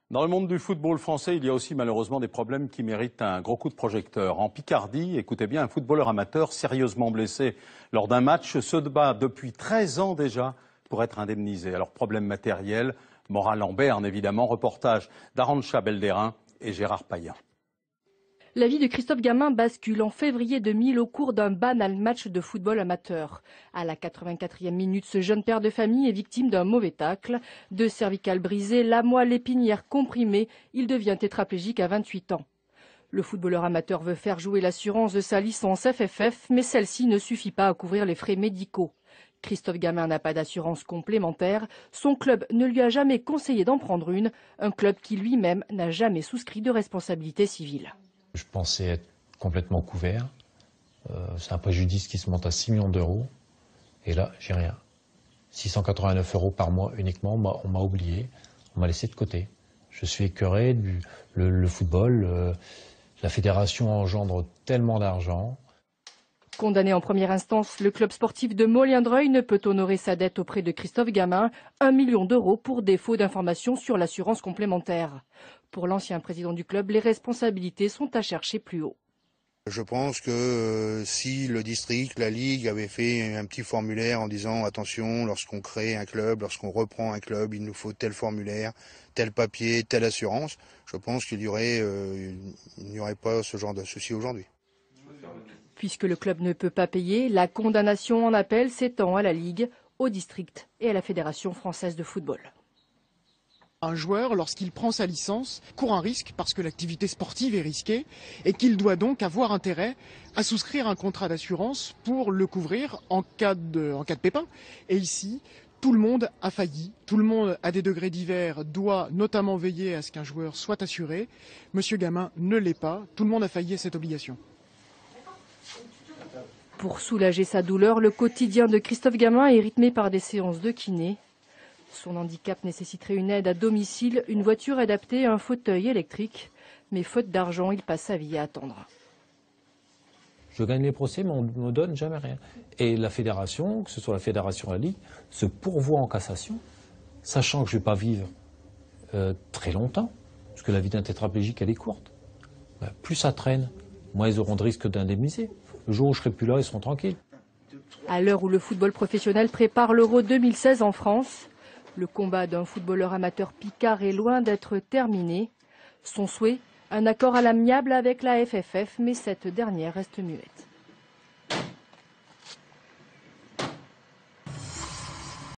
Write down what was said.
Dans le monde du football français, il y a aussi malheureusement des problèmes qui méritent un gros coup de projecteur. En Picardie, écoutez bien, un footballeur amateur sérieusement blessé lors d'un match se bat depuis 13 ans déjà pour être indemnisé. Alors problème matériel, morale en berne évidemment, reportage d'Arantxa Belderin et Gérard Payen. La vie de Christophe Gamin bascule en février 2000 au cours d'un banal match de football amateur. À la 84e minute, ce jeune père de famille est victime d'un mauvais tacle. Deux cervicales brisées, la moelle épinière comprimée, il devient tétraplégique à 28 ans. Le footballeur amateur veut faire jouer l'assurance de sa licence FFF, mais celle-ci ne suffit pas à couvrir les frais médicaux. Christophe Gamin n'a pas d'assurance complémentaire. Son club ne lui a jamais conseillé d'en prendre une, un club qui lui-même n'a jamais souscrit de responsabilité civile. Je pensais être complètement couvert. C'est un préjudice qui se monte à 6 millions d'euros. Et là, j'ai rien. 689 € par mois uniquement, on m'a oublié, on m'a laissé de côté. Je suis écœuré, le football, la fédération engendre tellement d'argent. Condamné en première instance, le club sportif de Mollien-Dreuil ne peut honorer sa dette auprès de Christophe Gamin, 1 million d'euros pour défaut d'information sur l'assurance complémentaire. Pour l'ancien président du club, les responsabilités sont à chercher plus haut. Je pense que si le district, la ligue avait fait un petit formulaire en disant attention, lorsqu'on crée un club, lorsqu'on reprend un club, il nous faut tel formulaire, tel papier, telle assurance, je pense qu'il n'y aurait pas ce genre de souci aujourd'hui. Puisque le club ne peut pas payer, la condamnation en appel s'étend à la Ligue, au district et à la Fédération française de football. Un joueur, lorsqu'il prend sa licence, court un risque parce que l'activité sportive est risquée et qu'il doit donc avoir intérêt à souscrire un contrat d'assurance pour le couvrir en cas de pépin. Et ici, tout le monde a failli, tout le monde à des degrés divers doit notamment veiller à ce qu'un joueur soit assuré. Monsieur Gamin ne l'est pas, tout le monde a failli à cette obligation. Pour soulager sa douleur, le quotidien de Christophe Gamin est rythmé par des séances de kiné. Son handicap nécessiterait une aide à domicile, une voiture adaptée, un fauteuil électrique. Mais faute d'argent, il passe sa vie à attendre. Je gagne les procès, mais on ne me donne jamais rien. Et la fédération, que ce soit la fédération ou la ligue, se pourvoit en cassation, sachant que je ne vais pas vivre très longtemps, parce que la vie d'un tétraplégique, elle est courte. Plus ça traîne, moins ils auront de risque d'indemniser. Le jour où je ne serai plus là, ils seront tranquilles. À l'heure où le football professionnel prépare l'Euro 2016 en France, le combat d'un footballeur amateur picard est loin d'être terminé. Son souhait, un accord à l'amiable avec la FFF, mais cette dernière reste muette.